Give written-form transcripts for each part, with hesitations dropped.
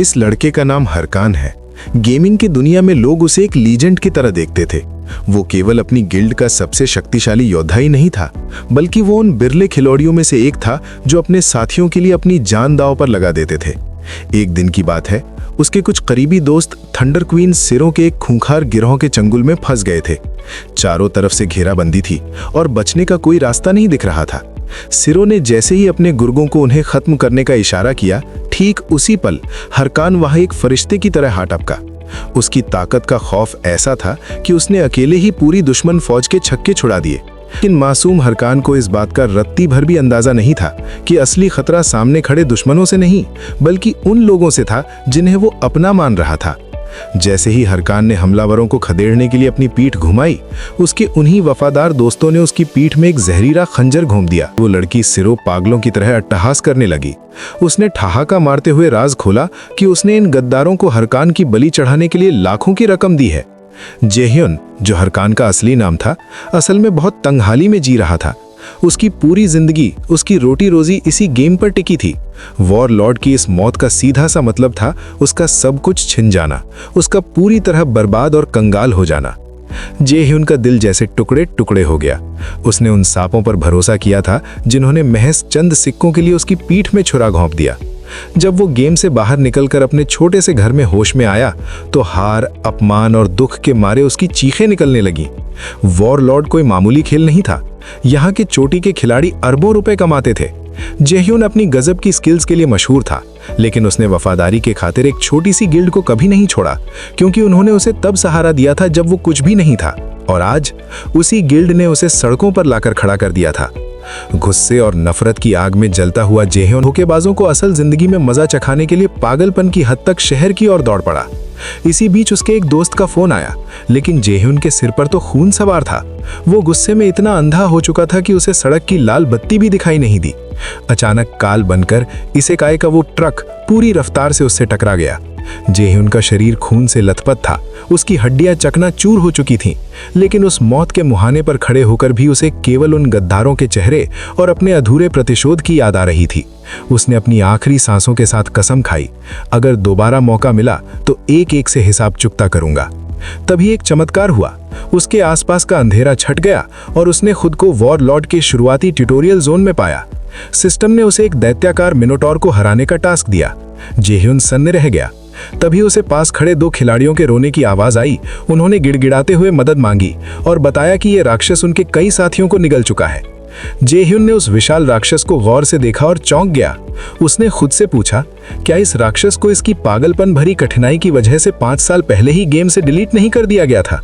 इस लड़के का नाम हरकान है। गेमिंग की दुनिया में लोग उसे एक लीजेंड की तरह देखते थे। वो केवल अपनी गिल्ड का सबसे शक्तिशाली योद्धा ही नहीं था, बल्कि वो उन बिरले खिलाड़ियों में से एक था जो अपने साथियों के लिए अपनी जान दांव पर लगा देते थे। एक दिन की बात है, उसके कुछ करीबी दोस्त थंडर क्वीन सिरों के एक खूंखार गिरोह के चंगुल में फंस गए थे। चारों तरफ से घेराबंदी थी और बचने का कोई रास्ता नहीं दिख रहा था। सिरों ने जैसे ही अपने गुर्गों को उन्हें खत्म करने का इशारा किया, ठीक उसी पल हरकान वहां एक फरिश्ते की तरह आ टपका। उसकी ताकत का खौफ ऐसा था कि उसने अकेले ही पूरी दुश्मन फौज के छक्के छुड़ा दिए। लेकिन मासूम हरकान को इस बात का रत्ती भर भी अंदाजा नहीं था कि असली खतरा सामने खड़े दुश्मनों से नहीं, बल्कि उन लोगों से था जिन्हें वो अपना मान रहा था। जैसे ही हरकान ने हमलावरों को खदेड़ने के लिए अपनी पीठ घुमाई, उसके उन्हीं वफादार दोस्तों ने उसकी पीठ में एक जहरीला खंजर घोंप दिया। वो लड़की सिरों पागलों की तरह अट्टहास करने लगी। उसने ठहाका मारते हुए राज खोला कि उसने इन गद्दारों को हरकान की बलि चढ़ाने के लिए लाखों की रकम दी है। जेह्युन, जो हरकान का असली नाम था, असल में बहुत तंगहाली में जी रहा था। उसकी पूरी जिंदगी, उसकी रोटी रोजी इसी गेम पर टिकी थी। वॉर लॉर्ड की इस मौत का सीधा सा मतलब था उसका सब कुछ छिन जाना, उसका पूरी तरह बर्बाद और कंगाल हो जाना। जेह्युन का दिल जैसे टुकड़े टुकड़े हो गया। उसने उन सांपों पर भरोसा किया था जिन्होंने महज चंद सिक्कों के लिए उसकी पीठ में छुरा घोंप दिया। जब वो गेम से बाहर निकलकर अपने छोटे से घर में होश में आया, तो हार, अपमान और दुख के मारे उसकी चीखें निकलने लगी। वॉर लॉर्ड कोई मामूली खेल नहीं था। यहाँ के चोटी के खिलाड़ी अरबों रुपए कमाते थे। जेह्युन अपनी गजब की स्किल्स के लिए मशहूर था, लेकिन उसने वफादारी के खातिर एक छोटी सी गिल्ड को कभी नहीं छोड़ा, क्योंकि उन्होंने उसे तब सहारा दिया था जब वो कुछ भी नहीं था। और आज उसी गिल्ड ने उसे सड़कों पर लाकर खड़ा कर दिया था। गुस्से और नफरत की आग में जलता हुआ जेह्युन धोखेबाजों को असल जिंदगी में मजा चखाने के लिए पागलपन की हद तक शहर की ओर दौड़ पड़ा। इसी बीच उसके एक दोस्त का फोन आया, लेकिन जेह्युन के सिर पर तो खून सवार था। वो गुस्से में इतना अंधा हो चुका था कि उसे सड़क की लाल बत्ती भी दिखाई नहीं दी। अचानक काल बनकर इसेकाई का वो ट्रक पूरी रफ्तार से उससे टकरा गया। जेह्युन का शरीर खून से लथपथ था, उसकी हड्डियां चकनाचूर हो चुकी थीं, लेकिन उस मौत के मुहाने पर खड़े होकर भी उसे केवल उन गद्दारों के चेहरे और अपने अधूरे प्रतिशोध की याद आ रही थी। उसने अपनी आखिरी सांसों के साथ कसम खाई, अगर दोबारा मौका मिला तो एक एक से हिसाब चुकता करूंगा। तभी एक चमत्कार हुआ। उसके आसपास का अंधेरा छट गया और उसने खुद को वॉर लॉर्ड के शुरुआती ट्यूटोरियल जोन में पाया। सिस्टम ने उसे एक दैत्याकार मिनोटॉर को हराने का टास्क दिया। जेह्युन सन्न रह गया। तभी उसे पास खड़े दो खिलाड़ियों के रोने की आवाज आई। उन्होंने गिड़गिड़ाते हुए मदद मांगी और बताया कि यह राक्षस उनके कई साथियों को निगल चुका है। जेह्युन ने उस विशाल राक्षस को गौर से देखा और चौंक गया। उसने खुद से पूछा, क्या इस राक्षस को इसकी पागलपन भरी कठिनाई की वजह से 5 साल पहले ही गेम से डिलीट नहीं कर दिया गया था?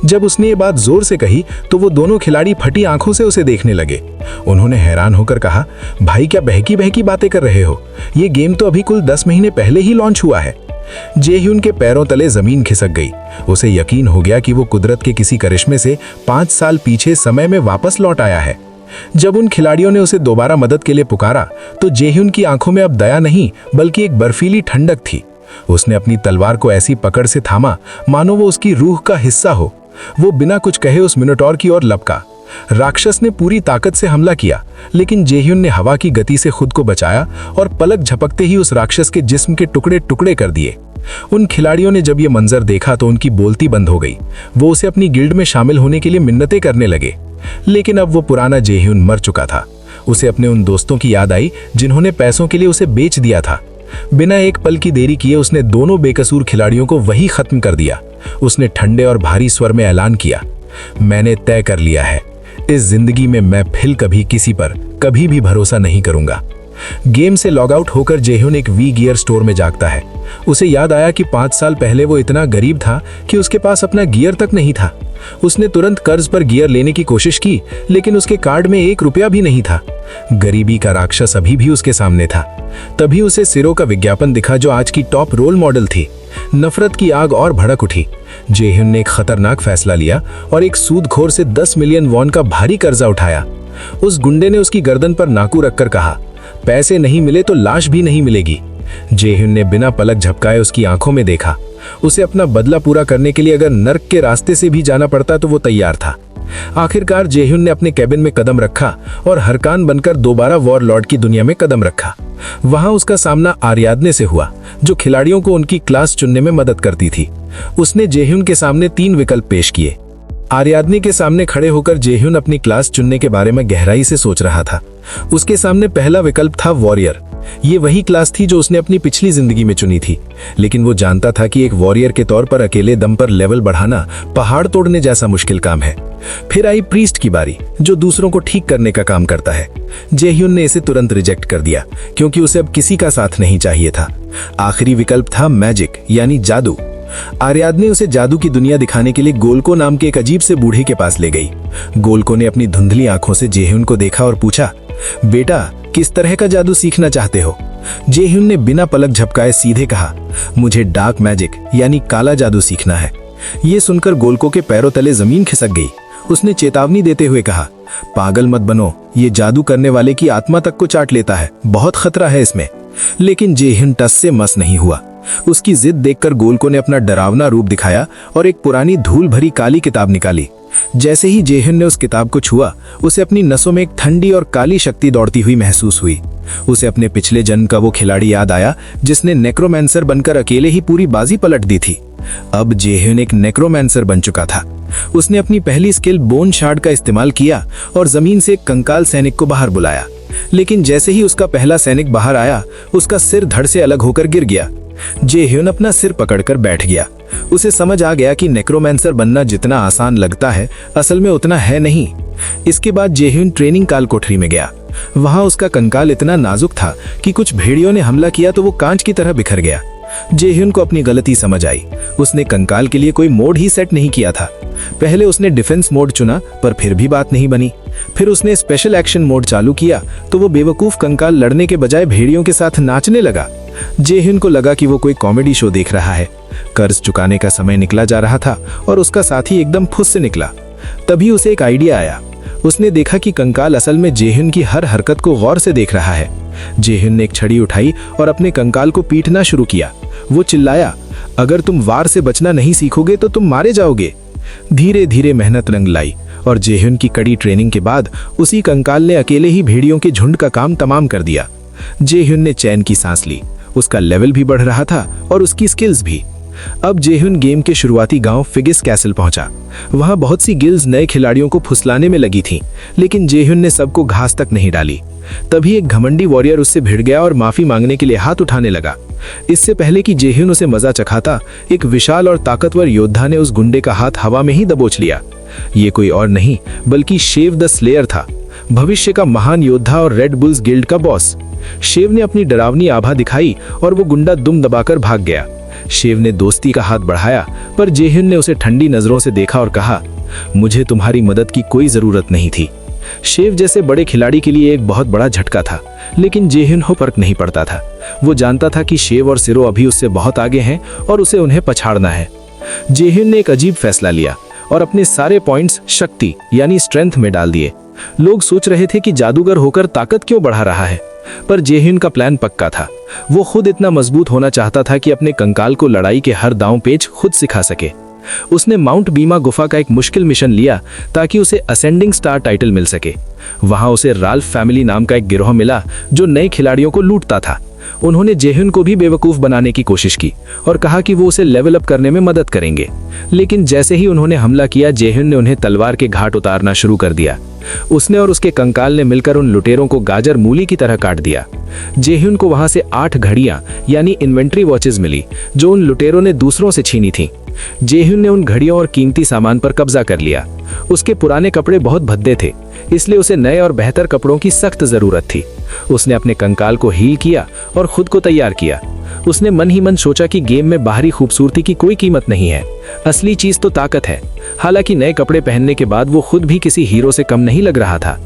जब उसने ये बात जोर से कही तो वो दोनों खिलाड़ी फटी आंखों से उसे देखने लगे। उन्होंने हैरान होकर कहा, भाई क्या बहकी बहकी बातें कर रहे हो? ये गेम तो अभी कुल 10 महीने पहले ही लॉन्च हुआ है। जेह्युन के पैरों तले जमीन खिसक गई। उसे यकीन हो गया कि वो कुदरत के किसी करिश्मे से 5 साल पीछे समय में वापस लौट आया है। जब उन खिलाड़ियों ने उसे दोबारा मदद के लिए पुकारा तो जेह्युन की आंखों में अब दया नहीं बल्कि एक बर्फीली ठंडक थी। उसने अपनी तलवार को ऐसी पकड़ से थामा मानो वो उसकी रूह का हिस्सा हो। वो बिना कुछ कहे उस मिनोटॉर की ओर लपका। राक्षस ने पूरी ताकत से हमला किया, लेकिन जेह्युन ने हवा की गति से खुद को बचाया और पलक झपकते ही उस राक्षस के जिस्म के टुकड़े टुकड़े कर दिए। उन खिलाड़ियों ने जब ये मंजर देखा तो उनकी बोलती बंद हो गई। वो उसे अपनी गिल्ड में शामिल होने के लिए मिन्नतें करने लगे, लेकिन अब वो पुराना जेह्युन मर चुका था। उसे अपने उन दोस्तों की याद आई जिन्होंने पैसों के लिए उसे बेच दिया था। बिना एक पल की देरी किए उसने दोनों बेकसूर खिलाड़ियों को वही खत्म कर दिया। उसने ठंडे और भारी स्वर में ऐलान किया, मैंने तय कर लिया है, इस जिंदगी में मैं फिर कभी किसी पर कभी भी भरोसा नहीं करूंगा। गेम से लॉग आउट होकर जेह्युन एक वी गियर स्टोर में जागता है। उसे याद आया कि 5 साल पहले वो इतना गरीब था कि उसके पास अपना गियर तक नहीं था। उसने तुरंत कर्ज पर गियर लेने की कोशिश की, लेकिन उसके कार्ड में 1 रुपया भी नहीं था। गरीबी का राक्षस अभी भी उसके सामने था। तभी उसे सिरों का विज्ञापन दिखा जो आज की टॉप रोल मॉडल थी। नफरत की आग और भड़क उठी। जेह्युन ने एक खतरनाक फैसला लिया और एक सूदखोर से 10 मिलियन वॉन का भारी कर्जा उठाया। उस गुंडे ने उसकी गर्दन पर नाकू रखकर कहा, पैसे नहीं मिले तो लाश भी नहीं मिलेगी। जेह्युन ने बिना पलक झपकाए उसकी आंखों में देखा। उसे अपना बदला पूरा करने के लिए अगर नर्क के रास्ते से भी जाना पड़ता तो वो तैयार था। आखिरकार जेह्युन ने अपने कैबिन में कदम रखा और हरकान बनकर दोबारा वॉरलॉर्ड की दुनिया में कदम रखा। वहां उसका सामना आरियादने से हुआ, जो खिलाड़ियों को उनकी क्लास चुनने में मदद करती थी। उसने जेह्युन के सामने 3 विकल्प पेश किए। आरियादने के सामने खड़े होकर जेह्युन अपनी क्लास चुनने के बारे में गहराई से सोच रहा था। उसके सामने पहला विकल्प था वॉरियर। ये वही क्लास थी जो उसने अपनी पिछली जिंदगी में चुनी थी, लेकिन वो जानता था कि एक वॉरियर के तौर पर अकेले दम पर लेवल बढ़ाना पहाड़ तोड़ने जैसा मुश्किल काम है। फिर आई प्रीस्ट की बारी, जो दूसरों को ठीक करने का काम करता है। जेह्युन ने इसे तुरंत रिजेक्ट कर दिया, क्योंकि उसे अब किसी का साथ नहीं चाहिए था। आखिरी विकल्प था मैजिक, यानी जादू। आरियादने उसे जादू की दुनिया दिखाने के लिए गोल्को नाम के एक अजीब से बूढ़े के पास ले गई। गोल्को ने अपनी धुंधली आंखों से जेह्युन को देखा और पूछा, बेटा, किस तरह का जादू सीखना चाहते हो? जेह्युन ने बिना पलक झपकाए सीधे कहा, मुझे डार्क मैजिक यानी काला जादू सीखना है। ये सुनकर गोल्को के पैरों तले जमीन खिसक गई। उसने चेतावनी देते हुए कहा, पागल मत बनो, ये जादू करने वाले की आत्मा तक को चाट लेता है, बहुत खतरा है इसमें। लेकिन जेह्युन टस से मस नहीं हुआ। उसकी जिद देखकर गोल्को ने अपना डरावना रूप दिखाया और एक पुरानी धूल भरी काली किताब निकाली। जैसे ही जेह्युन ने उस किताब को छुआ, उसे अपनी नसों में एक ठंडी और काली शक्ति दौड़ती हुई महसूस हुई। उसे अपने पिछले जन्म का वो खिलाड़ी याद आया जिसने नेक्रोमैंसर बनकर अकेले ही पूरी बाजी पलट दी थी। अब जेह्युन एक नेक्रोमैंसर बन चुका था। उसने अपनी पहली स्किल बोन शार्ड का इस्तेमाल किया और जमीन से एक कंकाल सैनिक को बाहर बुलाया। लेकिन जैसे ही उसका पहला सैनिक बाहर आया, उसका सिर धड़ से अलग होकर गिर गया। जेह्युन अपना सिर पकड़कर बैठ गया। उसे समझ आ गया कि नेक्रोमैंसर बनना जितना आसान लगता है, असल में उतना है नहीं। इसके बाद जेह्युन ट्रेनिंग काल कोठरी में गया। वहां उसका कंकाल इतना नाजुक था कि कुछ भेड़ियों ने हमला किया तो वो कांच की तरह बिखर गया। जेह्युन को अपनी गलती समझ आई। उसने कंकाल के लिए कोई मोड ही सेट नहीं किया था। पहले उसने डिफेंस मोड चुना, पर फिर भी बात नहीं बनी। फिर उसने स्पेशल एक्शन मोड चालू किया तो वो बेवकूफ कंकाल लड़ने के बजाय भेड़ियों के साथ नाचने लगा। जेह्युन को लगा कि वो कोई कॉमेडी शो देख रहा है। कर्ज चुकाने का समय निकला जा रहा था और उसका साथी एकदम फुस से निकला। तभी उसे एक आइडिया आया। उसने देखा कि कंकाल असल में जेह्युन की हर हरकत को गौर से देख रहा है। जेह्युन ने एक छड़ी उठाई और अपने कंकाल को पीटना शुरू किया। वो चिल्लाया, अगर तुम वार से बचना नहीं सीखोगे तो तुम मारे जाओगे। धीरे धीरे मेहनत रंग लाई और जेह्युन की कड़ी ट्रेनिंग के बाद उसी कंकाल ने अकेले ही भेड़ियों के झुंड का काम तमाम कर दिया। जेह्युन ने चैन की सांस ली। उसका लेवल भी बढ़ रहा था और उसकी स्किल्स भी। अब जेह्युन गेम के शुरुआती गांव फिगिस कैसल पहुंचा। वहां बहुत सी गिल्ड्स नए खिलाड़ियों को फुसलाने में लगी थीं, लेकिन जेह्युन ने सबको घास तक नहीं डाली। तभी एक घमंडी वॉरियर उससे भिड़ गया और माफी मांगने के लिए हाथ उठाने लगा। इससे पहले कि जेह्युन उसे मजा चखाता, एक विशाल और ताकतवर योद्धा ने उस गुंडे का हाथ हवा में ही दबोच लिया। ये कोई और नहीं बल्कि शेव द स्लेयर था, भविष्य का महान योद्धा और रेड बुल्स गिल्ड का बॉस। शेव ने अपनी डरावनी आभा दिखाई और वो गुंडा दुम दबाकर भाग गया। शेव ने दोस्ती का हाथ बढ़ाया, पर जेह्युन ने उसे ठंडी नजरों से देखा और कहा, मुझे तुम्हारी मदद की कोई जरूरत नहीं थी। शेव जैसे बड़े खिलाड़ी के लिए एक बहुत बड़ा झटका था, लेकिन जेह्युन को फर्क नहीं पड़ता था। वो जानता था कि शेव और सिरो अभी उससे बहुत आगे हैं और उसे उन्हें पछाड़ना है। जेह्युन ने एक अजीब फैसला लिया और अपने सारे पॉइंट्स शक्ति यानी स्ट्रेंथ में डाल दिए। लोग सोच रहे थे कि जादूगर होकर ताकत क्यों बढ़ा रहा है, पर जेह्युन का प्लान पक्का था। वो खुद इतना मजबूत होना चाहता था कि अपने कंकाल को लड़ाई के हर दांव पेच खुद सिखा सके। उसने माउंट बीमा गुफा का एक मुश्किल मिशन लिया ताकि उसे असेंडिंग स्टार टाइटल मिल सके। वहां उसे राल्फ फैमिली नाम का एक गिरोह मिला जो नए खिलाड़ियों को लूटता था। उन्होंने जेह्युन को भी बेवकूफ बनाने की कोशिश की और कहा कि वो उसे लेवल अप करने में मदद करेंगे। लेकिन जैसे ही उन्होंने हमला किया, जेह्युन ने उन्हें तलवार के घाट उतारना शुरू कर दिया। उसने और उसके कंकाल ने मिलकर उन लुटेरों को गाजर मूली की तरह काट दिया। जेह्युन को वहां से 8 घड़ियां यानी इन्वेंट्री वॉचेस मिली जो उन लुटेरों ने दूसरों से छीनी थी। जेह्युन ने उन घड़ियों और कीमती सामान पर कब्जा कर लिया। उसके पुराने कपड़े बहुत भद्दे थे, इसलिए उसे नए और बेहतर कपड़ों की सख्त जरूरत थी। उसने अपने कंकाल को हील किया और खुद को तैयार किया। उसने मन ही मन सोचा कि गेम में बाहरी खूबसूरती की कोई कीमत नहीं है, असली चीज तो ताकत है। हालांकि नए कपड़े पहनने के बाद वो खुद भी किसी हीरो से कम नहीं लग रहा था।